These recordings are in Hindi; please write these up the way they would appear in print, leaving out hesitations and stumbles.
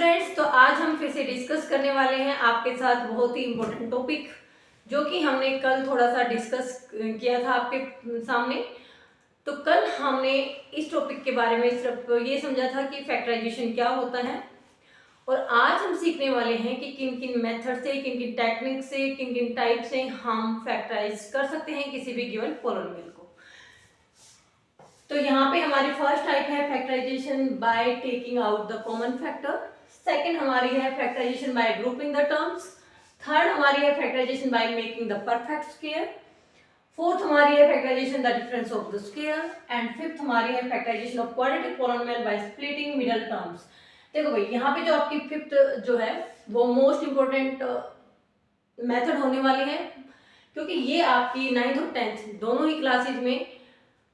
फ्रेंड्स, तो आज हम फिर से डिस्कस करने वाले हैं आपके साथ बहुत ही इम्पोर्टेंट टॉपिक, जो कि हमने कल थोड़ा सा डिस्कस किया था आपके सामने। तो कल हमने इस टॉपिक के बारे में सिर्फ ये समझा था कि फैक्टराइजेशन क्या होता है, और आज हम सीखने वाले हैं कि किन किन मेथड से, किन किन टेक्निक से, किन किन टाइप से हम फैक्टराइज कर सकते हैं किसी भी गिवन पॉलिनोमियल को। तो यहाँ पे हमारी फर्स्ट टाइप है factorization by taking out the common factor. Second हमारी है factorization by grouping the terms. Third हमारी है factorization by making the perfect square. Fourth हमारी है factorization the difference of the square. And fifth हमारी है factorization of quadratic polynomial by splitting middle terms. देखो भाई, यहाँ पे जो आपकी फिफ्थ जो है वो मोस्ट इंपोर्टेंट मेथड होने वाली है, क्योंकि ये आपकी 9th और 10th दोनों ही क्लासेज में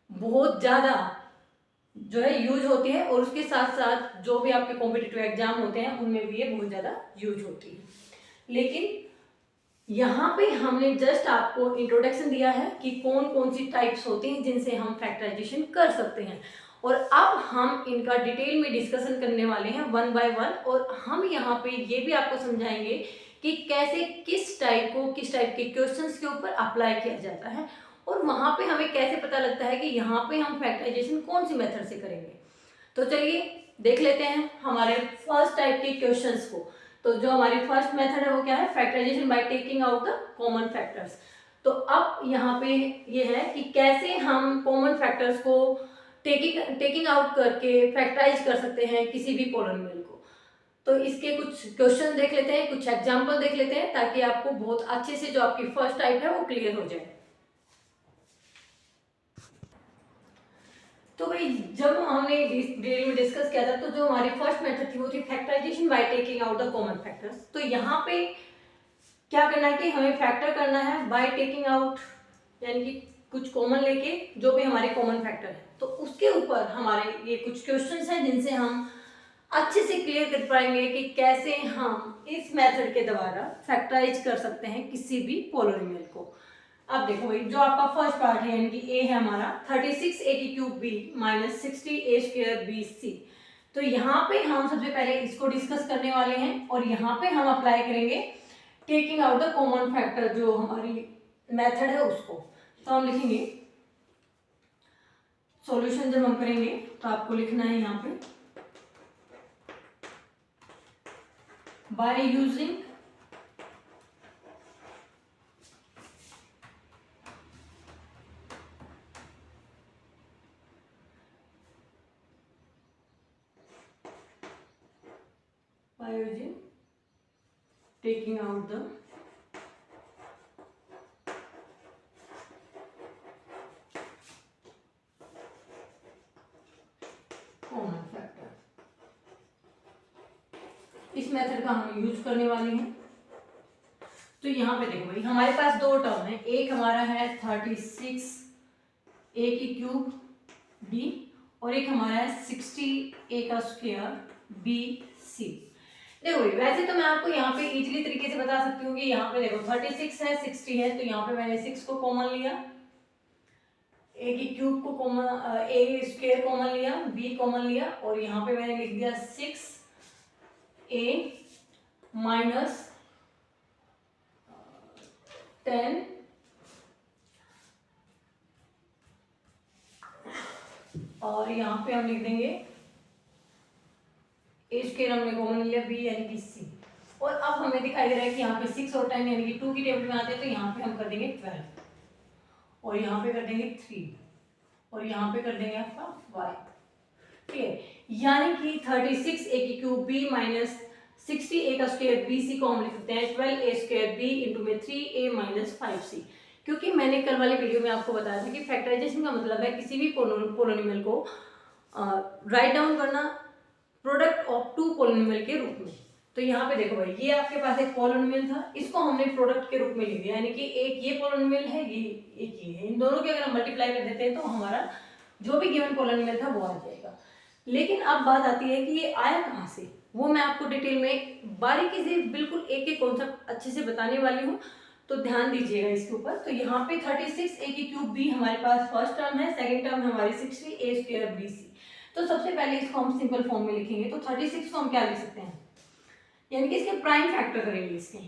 बहुत ज़्यादा जो है यूज होती है, और उसके साथ साथ जो भी आपके कॉम्पिटिटिव एग्जाम होते हैं उनमें भी ये बहुत ज़्यादा यूज होती है। लेकिन यहाँ पे हमने जस्ट आपको इंट्रोडक्शन दिया है कि कौन कौन सी टाइप्स होती हैं जिनसे हम फैक्टराइजेशन कर सकते हैं, और अब हम इनका डिटेल में डिस्कशन करने वाले हैं वन बाय वन। और हम यहाँ पे ये भी आपको समझाएंगे कि कैसे किस टाइप के क्वेश्चंस के ऊपर अप्लाई किया जाता है, और वहाँ पे हमें कैसे पता लगता है कि यहाँ पे हम फैक्टराइजेशन कौन सी मेथड से करेंगे। तो चलिए देख लेते हैं हमारे फर्स्ट टाइप के क्वेश्चंस को। तो जो हमारी फर्स्ट मेथड है वो क्या है, factorization by taking out the common factors. तो अब यहाँ पे ये है कि कैसे हम कॉमन फैक्टर्स को टेकिंग आउट करके फैक्टराइज कर सकते हैं किसी भी पॉलिनोमियल को। तो इसके कुछ क्वेश्चन देख लेते हैं, कुछ एग्जाम्पल देख लेते हैं, ताकि आपको बहुत अच्छे से जो आपकी फर्स्ट टाइप है वो क्लियर हो जाए। तो भाई, जब हमने डिटेल में डिस्कस किया था तो जो हमारी फर्स्ट मेथड थी वो थी factorization by taking out the common factors. तो यहाँ पे क्या करना है कि हमें फैक्टर करना है बाय टेकिंग आउट, यानी कि कुछ कॉमन लेके जो भी हमारे कॉमन फैक्टर है। तो उसके ऊपर हमारे ये कुछ क्वेश्चंस हैं जिनसे हम अच्छे से क्लियर कर पाएंगे कि कैसे हम इस मेथड के द्वारा फैक्टराइज कर सकते हैं किसी भी पॉलिनोमियल को। अब देखो भाई, जो आपका फर्स्ट पार्ट है यानी कि ए है हमारा 36a की cube b minus 60a square b c. तो यहाँ पे हम सबसे पहले इसको डिस्कस करने वाले हैं, और यहाँ पे हम अप्लाई करेंगे taking out the common factor, जो हमारी मेथड है उसको। तो हम लिखेंगे सॉल्यूशन जब हम करेंगे तो आपको लिखना है यहाँ पे by using taking out the common factor। इस मेथड का हम यूज करने वाले हैं। तो यहाँ पे देखो भाई, हमारे पास दो टर्म है, एक हमारा है 36a की क्यूब b, और एक हमारा है 60a का स्क्वायर b c। देखो भाई, वैसे तो मैं आपको यहाँ पे इजीली तरीके से बता सकती हूँ कि यहाँ पे देखो 36 है, 60 है, तो यहाँ पे मैंने 6 को कॉमन लिया, a की क्यूब को कॉमन, a स्क्वायर कॉमन लिया, b कॉमन लिया, और यहाँ पे मैंने लिख दिया 6a माइनस 10 और यहाँ पे हम लिख देंगे ए स्क्वायर हमने कॉमन लिया, बी यानी कि सी। और अब हमें दिखाई दे रहा है कि यहाँ पे 6 और 10 यानी कि 2 की टेबल में आते हैं, तो यहाँ पे हम कर देंगे 12, और यहाँ पे कर देंगे 3, और यहाँ पे कर देंगे आपका y। ठीक है, यानी कि 36a की क्यूब b माइनस 60a का स्क्वायर बी सी को हम लिख सकते हैं 12a स्क्वायर b इंटू में 3a माइनस 5c। क्योंकि मैंने कल वाले वीडियो में आपको बताया था कि फैक्टराइजेशन का मतलब है किसी भी पॉलिनोमियल को राइट डाउन करना प्रोडक्ट ऑफ टू पॉलिनोमियल के रूप में। तो यहाँ पे देखो भाई, ये आपके पास एक पॉलिनोमियल था, इसको हमने प्रोडक्ट के रूप में लिख दिया, यानी कि एक ये पॉलिनोमियल है, ये एक ये है। इन दोनों के अगर हम मल्टीप्लाई कर देते हैं तो हमारा जो भी गिवन पॉलिनोमियल था वो आ जाएगा। लेकिन अब बात आती है कि ये आया कहाँ से, वो मैं आपको डिटेल में बारीकी से बिल्कुल एक एक कॉन्सेप्ट अच्छे से बताने वाली हूँ, तो ध्यान दीजिएगा इसके ऊपर। तो यहाँ पे 36a की क्यूब b हमारे पास फर्स्ट टर्म है, सेकेंड टर्म है हमारी 60a स्क्वायर bc। तो सबसे पहले इसको हम सिंपल फॉर्म में लिखेंगे। तो 36 को हम क्या लिख सकते हैं, यानी कि इसके प्राइम फैक्टर करेंगे इसके,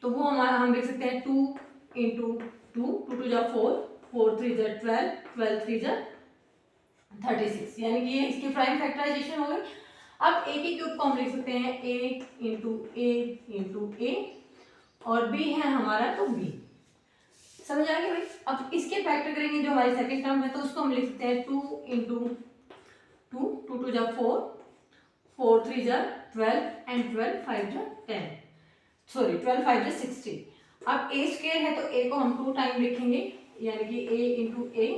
तो वो हमारा हम लिख सकते हैं 2 इंटू 2 जा 4, 4 3 जा 12, 12 3 जा 36, यानी कि ये इसकी प्राइम फैक्टराइजेशन हो गई। अब ए के क्यूब को हम लिख सकते हैं ए इंटू ए और बी है हमारा तो बी। समझ आ गया भाई। अब इसके फैक्टर करेंगे जो हमारी सेकंड टर्म है, तो उसको हम लिख सकते हैं 2 इंटू 2 जा 4, 4 3 जा 12 एंड 12 5 जा 10, सॉरी 12 5 जा 16। अब ए स्क्वायर है तो ए को हम 2 टाइम लिखेंगे, यानी कि ए इंटू ए,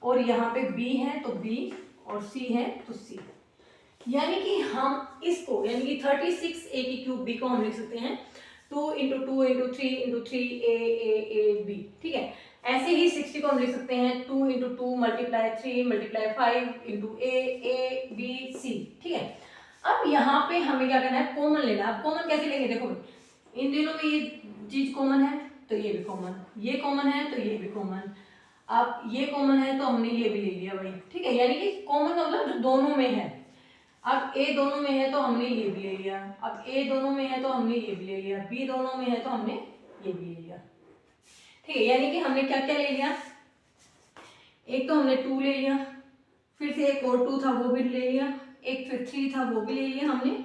और यहाँ पे बी है तो बी और सी है तो सी, यानी कि हम इसको यानी कि 36 ए की क्यूब बी को हम लिख सकते हैं 2 into 2 into 3 into 3 a b. ठीक है, ऐसे ही 60 को हम लिख सकते हैं 2 into 2 multiply 3 multiply 5 into a b c. ठीक है, अब यहाँ पे हमें क्या करना है, कॉमन लेना है। अब कॉमन कैसे लेंगे, देखो इन दोनों में ये चीज कॉमन है तो ये भी कॉमन, ये कॉमन है तो ये भी कॉमन, अब ये कॉमन है तो हमने ये भी ले लिया भाई। ठीक है, यानी कि कॉमन का मतलब जो दोनों में है। अब ए दोनों में है तो हमने ये भी ले लिया, अब ए दोनों में है तो हमने ये भी ले लिया, बी दोनों में है तो हमने ये भी ले लिया। ठीक है, यानी कि हमने क्या क्या ले लिया, एक तो हमने 2 ले लिया, फिर से एक और 2 था वो भी ले लिया, एक फिर 3 था वो भी ले लिया हमने,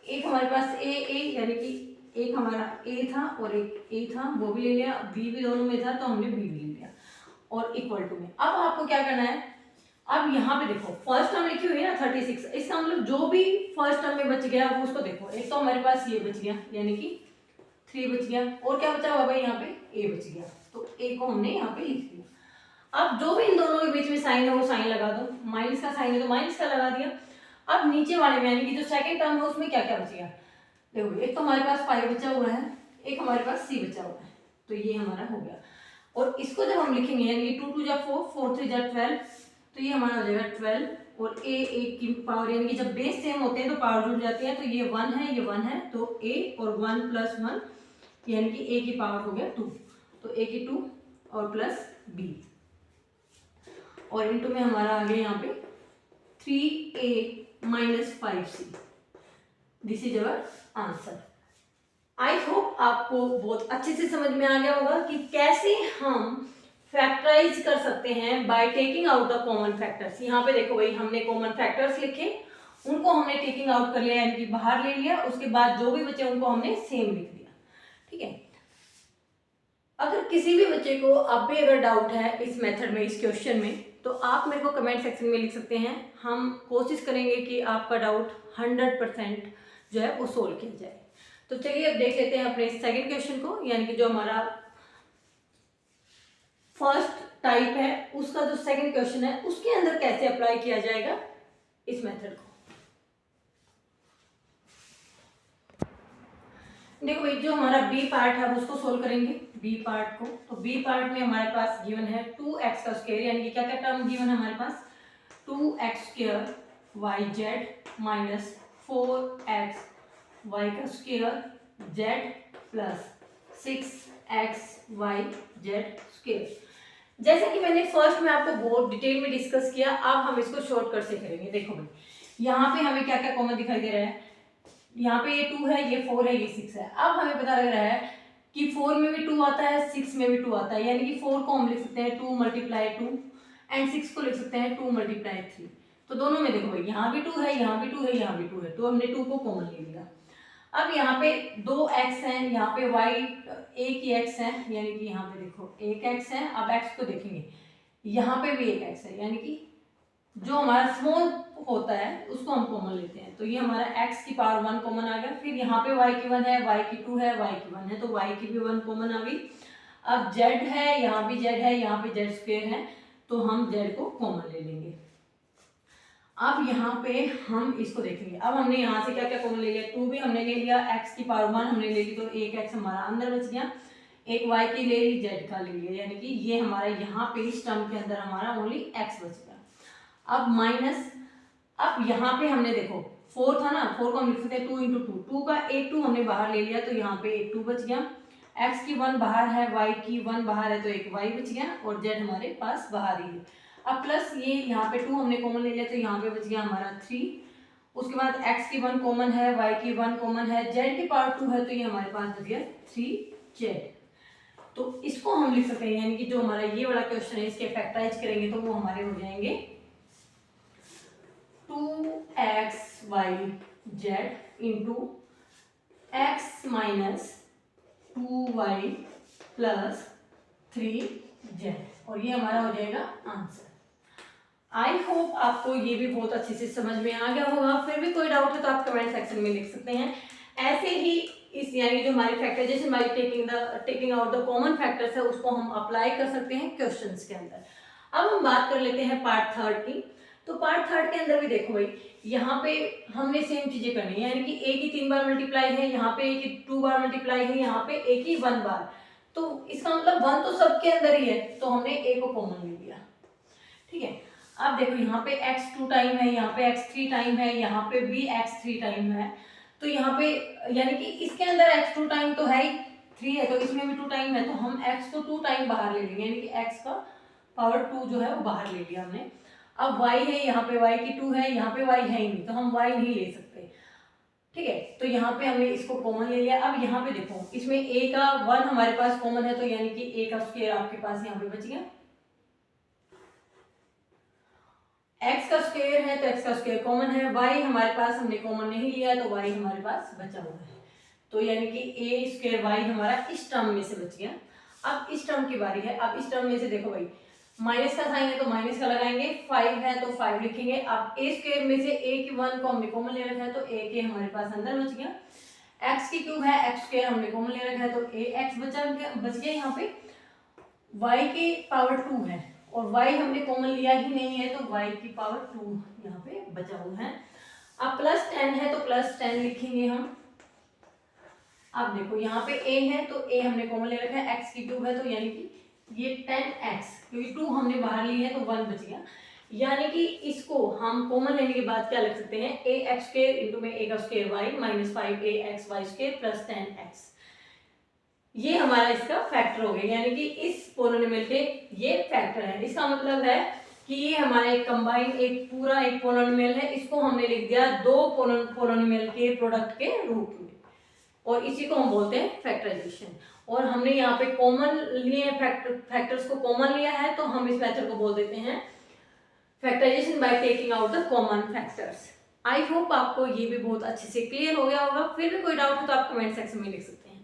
एक हमारे पास ए यानी कि एक हमारा ए था और एक ए था वो भी ले लिया, बी भी दोनों में था तो हमने बी भी ले लिया, और इक्वल टू में। अब आपको क्या करना है, अब यहाँ पे देखो फर्स्ट टर्म लिखी हुई है ना 36, इसका मतलब जो भी फर्स्ट टर्म में बच गया वो उसको देखो। एक तो हमारे पास ये बच गया यानी कि 3 बच गया, और क्या बचा हुआ भाई यहाँ पे ए बच गया, तो ए को हमने यहाँ पे लिख दिया। अब जो भी इन दोनों के बीच में साइन है वो साइन लगा दो, माइनस का साइन है तो माइनस का लगा दिया। अब नीचे वाले में यानी कि जो सेकंड टर्म है उसमें क्या क्या बच गया, देखो एक तो हमारे पास 5 बचा हुआ है, एक हमारे पास सी बचा हुआ है, तो ये हमारा हो गया। और इसको जब हम लिखेंगे यानी कि 2 2 जा 4, 4 3 जा 12, तो ये हमारा हो जाएगा 12, और ए की पावर यानी कि जब बेस सेम होते हैं तो पावर जुड़ जाती है, तो ये 1 है ये 1 है, तो ए और 1 प्लस 1 यानी कि ए की पावर हो गया 2, तो ए की 2 और प्लस बी, और इनटू में हमारा आ गया यहाँ पे 3a minus 5c। This is our answer. I hope आपको बहुत अच्छे से समझ में आ गया होगा कि कैसे हम फैक्टराइज कर सकते हैं bye taking out the common factors. यहाँ पे देखो भाई हमने कॉमन फैक्टर्स लिखे, उनको हमने टेकिंग आउट कर लिया यानी कि बाहर ले लिया, उसके बाद जो भी बचे उनको हमने सेम लिख दिया। ठीक है, अगर किसी भी बच्चे को अब भी अगर डाउट है इस मेथड में, इस क्वेश्चन में, तो आप मेरे को कमेंट सेक्शन में लिख सकते हैं। हम कोशिश करेंगे कि आपका डाउट 100% जो है वो सोल्व किया जाए। तो चलिए अब देख लेते हैं अपने सेकंड क्वेश्चन को, यानी कि जो हमारा फर्स्ट टाइप है उसका जो सेकंड क्वेश्चन है उसके अंदर कैसे अप्लाई किया जाएगा इस मेथड को। देखो भाई जो हमारा बी पार्ट है उसको सोल्व करेंगे, बी पार्ट को। तो बी पार्ट में हमारे पास गिवन है 2x का स्क्वायर, यानी कि क्या क्या टर्म गिवन है हमारे पास, 2x square Y Z minus 4x Y का square Z plus 6x Y Z square. जैसा कि मैंने फर्स्ट में आपको बहुत डिटेल में डिस्कस किया, अब हम इसको शॉर्टकट से करेंगे। देखो भाई यहाँ पे हमें क्या क्या कॉमन दिखाई दे रहा है, यहाँ पे ये 2 है, ये 4 है, ये 6 है। अब हमें पता लग रहा है कि 4 में भी 2 आता है, 6 में भी 2 आता है, यानी कि 4 को हम लिख सकते हैं 2 मल्टीप्लाई 2 एंड 6 को लिख सकते हैं 2 मल्टीप्लाई 3। तो दोनों में देखो भाई यहाँ भी 2 है, यहाँ भी 2 है, यहाँ भी 2 है, तो हमने 2 को कॉमन ले लिया। अब यहाँ पे 2x है, यहाँ पे y एक ही x है, यानी कि यहाँ पे देखो एक x है। अब x को देखेंगे, यहाँ पे भी एक x है, यानी कि जो हमारा स्मॉल होता है उसको हम कॉमन लेते हैं, तो ये हमारा x की पावर 1 कॉमन आ गया। फिर यहाँ पे y की 1 है, y की 2 है, y की 1 है, तो y की भी 1 कॉमन आ गई। अब z है, यहाँ भी z है, यहाँ पे z स्क्वायर है, तो हम z को कॉमन ले लेंगे। अब यहाँ पे हम इसको देखेंगे, अब हमने यहाँ से क्या क्या कॉमन ले लिया, 2 भी हमने ले लिया, x की पावर 1 हमने ले ली, तो एक x हमारा अंदर बच गया, एक y की ले ली, z का ले लिया, यानी कि ये हमारा यहाँ पे इस टर्म के अंदर हमारा ओनली x बच गया। अब माइनस, अब यहाँ पे हमने देखो 4 था ना, 4 को हम लिख सकते हैं 2 इंटू 2, 2 का एक 2 हमने बाहर ले लिया, तो यहाँ पे एक 2 बच गया, x की 1 बाहर है, y की 1 बाहर है, तो एक y बच गया, और z हमारे पास बाहर ही है। अब प्लस ये यहाँ पे 2 हमने कॉमन ले लिया, तो यहाँ पे बच गया हमारा 3, उसके बाद x की 1 कॉमन है, y की 1 कॉमन है, z की पावर 2 है, तो ये हमारे पास बच गया 3z। तो इसको हम लिख सकते हैं, यानी कि जो हमारा ये वाला क्वेश्चन है इसके फैक्टराइज करेंगे तो वो हमारे हो जाएंगे 2xyz into x minus 2y plus 3z, और ये हमारा हो जाएगा आंसर। आई होप आपको ये भी बहुत अच्छे से समझ में आ गया होगा। फिर भी कोई डाउट है तो आप कमेंट सेक्शन में लिख सकते हैं। ऐसे ही इस यानी जो हमारी factorization by taking out the common factors है उसको हम अप्लाई कर सकते हैं क्वेश्चंस के अंदर। अब हम बात कर लेते हैं पार्ट थर्ड की। तो पार्ट थर्ड के अंदर भी देखो भाई, यहाँ पे हमने सेम चीजें करनी है, यानी कि a की 3 बार मल्टीप्लाई है, यहाँ पे a की 2 बार मल्टीप्लाई है, यहाँ पे a की 1 बार। तो इसका मतलब 1 तो सबके अंदर ही है, तो हमने a को कॉमन ले लिया। ठीक है, अब देखो यहाँ पे x 2 टाइम है, यहाँ पे x 3 टाइम है, यहाँ पे भी x 3 टाइम है। तो यहाँ पे यानी कि इसके अंदर x 2 टाइम तो है ही, 3 है, तो इसमें भी 2 टाइम है, तो हम x को 2 टाइम बाहर ले लेंगे, यानी कि x का पावर 2 जो है वो बाहर ले लिया हमने। अब y है, यहाँ पे y की 2 है, यहाँ पे y है ही नहीं, तो हम y नहीं ले सकते। ठीक है, तो यहाँ पे हमने इसको कॉमन ले लिया। अब यहाँ पे देखो, इसमें a का 1 हमारे पास कॉमन है, तो यानी कि a का स्क्वायर आपके पास यहाँ पे बच गया। x का स्क्वायर है तो x का स्क्वायर कॉमन है, y हमारे पास हमने कॉमन नहीं लिया तो y हमारे पास बचा हुआ है, तो यानी कि a स्क्वायर y हमारा इस टर्म में से बच गया। अब इस टर्म की बारी है। अब इस टर्म में से देखो भाई, माइनस का साइन है तो माइनस का लगाएंगे, 5 है तो 5 लिखेंगे। अब a स्क्वायर में से a की 1 को हमने कॉमन ले रखा है तो a के हमारे पास अंदर बच गया। x की क्यूब है, x स्क्वायर हमने कॉमन ले रखा है तो ax बच गया यहाँ पे। y की पावर 2 है और y हमने कॉमन लिया ही नहीं है, तो y की पावर 2 यहाँ पे बचा हुआ है। अब प्लस 10 है तो प्लस 10 लिखेंगे हम। अब देखो यहाँ पे a है तो a हमने कॉमन ले रखा है, x की क्यूब है तो यानी कि ये 10x, क्योंकि 2 हमने बाहर ली है तो 1 बच गया। यानी कि इसको हम कॉमन लेने के बाद क्या लिख सकते हैं, ax स्क्वायर इंटू में a का square y minus 5ax y square plus 10x, ये हमारा इसका फैक्टर हो गया, यानी कि इस पोलिनोमियल के ये फैक्टर है। इसका मतलब है कि ये हमारा एक कंबाइन एक पूरा एक पोलिनोमियल है, इसको हमने लिख दिया दो पोलिनोमियल के प्रोडक्ट के रूप में, और इसी को हम बोलते हैं फैक्टराइजेशन। और हमने यहाँ पे कॉमन लिए फैक्टर्स को कॉमन लिया है, तो हम इस मेथड को बोल देते हैं factorization by taking out the common factors. I hope आपको ये भी बहुत अच्छे से क्लियर हो गया होगा। फिर भी कोई डाउट है तो आप कमेंट सेक्शन में लिख सकते हैं।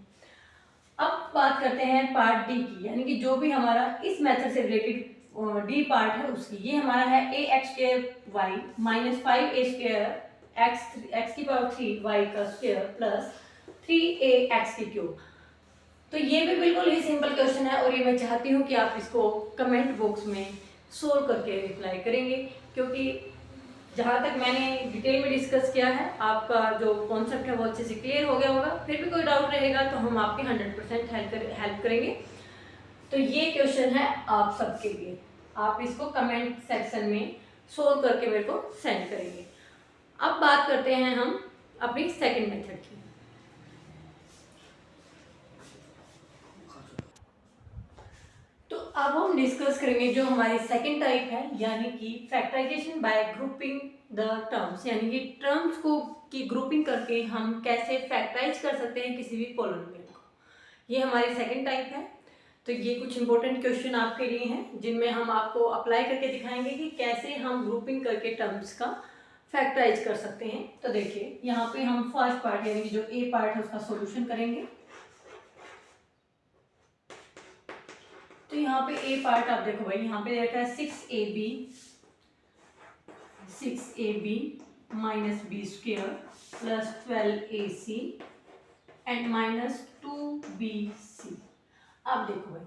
अब बात करते हैं पार्ट डी की, यानी कि जो भी हमारा इस मेथड से रिलेटेड डी पार्ट है उसकी। ये हमारा है A X square Y minus 5a square X की पावर 3 वाई का स्क्वायर प्लस 3ax की क्यूब। तो ये भी बिल्कुल ही सिंपल क्वेश्चन है, और ये मैं चाहती हूँ कि आप इसको कमेंट बॉक्स में सोल्व करके रिप्लाई करेंगे, क्योंकि जहाँ तक मैंने डिटेल में डिस्कस किया है आपका जो कॉन्सेप्ट है वो अच्छे से क्लियर हो गया होगा। फिर भी कोई डाउट रहेगा तो हम आपके 100% हेल्प करेंगे। तो ये क्वेश्चन है आप सबके लिए, आप इसको कमेंट सेक्शन में सोल्व करके मेरे को सेंड करेंगे। अब बात करते हैं हम अपनी सेकंड मेथड की। तो अब हम डिस्कस करेंगे जो हमारी सेकंड टाइप है, यानी कि factorization by grouping the terms, यानी कि टर्म्स को की ग्रुपिंग करके हम कैसे फैक्टराइज कर सकते हैं किसी भी पोलिनोमियल को। ये हमारी सेकंड टाइप है। तो ये कुछ इंपॉर्टेंट क्वेश्चन आपके लिए हैं जिनमें हम आपको अप्लाई करके दिखाएंगे कि कैसे हम ग्रुपिंग करके टर्म्स का फैक्टराइज कर सकते हैं। तो देखिए यहाँ पे हम फर्स्ट पार्ट यानी कि जो ए पार्ट है उसका सॉल्यूशन करेंगे। तो यहाँ पे ए पार्ट आप देखो भाई, यहाँ पे रहता है 6ab minus b square plus 12ac and minus 2bc। अब देखो भाई,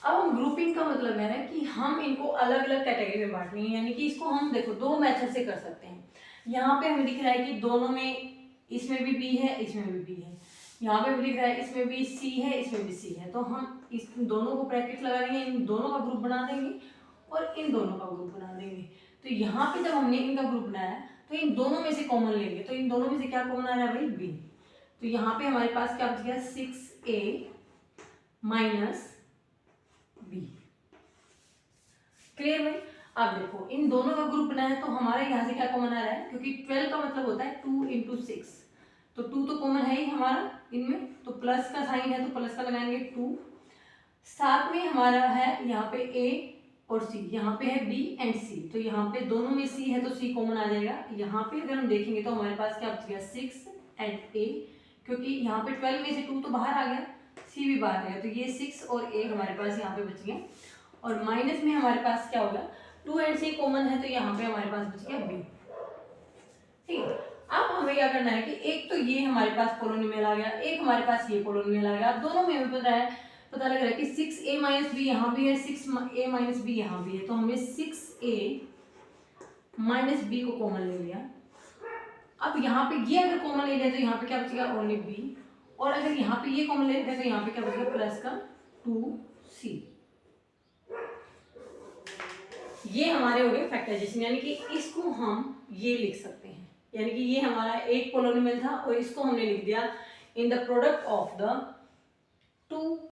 अब हम ग्रुपिंग का मतलब है ना कि हम इनको अलग अलग कैटेगरी में बांटनी है, यानी कि इसको हम देखो दो मेथड से कर सकते हैं। यहाँ पे हमें दिख रहा है कि दोनों में, इसमें भी b है इसमें भी b है, यहाँ पे भी दिख रहा है इसमें भी c है इसमें भी c है। तो हम इस दोनों को ब्रैकेट लगा देंगे, इन दोनों का ग्रुप बना देंगे और इन दोनों का ग्रुप बना देंगे। तो यहाँ पे जब हमने इनका ग्रुप बनाया तो इन दोनों में से कॉमन लेंगे, तो इन दोनों में से क्या कॉमन आ रहा है भाई, b। तो यहाँ पे हमारे पास क्या बच गया, 6a माइनस b। क्लियर भाई। अब देखो इन दोनों का ग्रुप बना है तो हमारा यहाँ से क्या कॉमन आ रहा है, क्योंकि 12 का मतलब होता है 2 × 6, तो 2 तो कॉमन है ही हमारा इनमें, तो प्लस का साइन है तो प्लस का लगाएंगे 2। साथ में हमारा है यहाँ पे ए और सी, यहाँ पे है बी एंड सी, तो यहाँ पे दोनों में सी है तो सी कॉमन आ जाएगा। यहाँ पे अगर हम देखेंगे तो हमारे पास क्या बच गया 6 एंड ए, क्योंकि यहाँ पे 12 में से 2 तो बाहर आ गया, सी भी बाहर आ गया, तो ये 6 और ए हमारे पास यहाँ पे बच गया। और माइनस में हमारे पास क्या होगा, 2 एंड सी कॉमन है तो यहाँ पे हमारे पास बच गया बी। ठीक है, अब हमें क्या करना है कि एक तो ये हमारे पास पोलोनिमियल आ गया, एक हमारे पास ये पोलोनिमियल आ गया। अब दोनों में हमें पता लग रहा है कि 6a - b यहाँ भी है, 6a - b यहाँ भी है, तो हमने 6a - b को कॉमन ले लिया। अब यहाँ पे ये अगर कॉमन ले लिया तो यहाँ पे क्या बचेगा ओनली b, और अगर यहाँ पे ये कॉमन ले लेते हैं तो यहाँ पे क्या बचेगा प्लस का 2c। ये हमारे हो गए फैक्टराइजेशन, यानी कि इसको हम ये लिख सकते हैं, यानी कि ये हमारा एक पोलोनिमियल था और इसको हमने लिख दिया in the product of the 2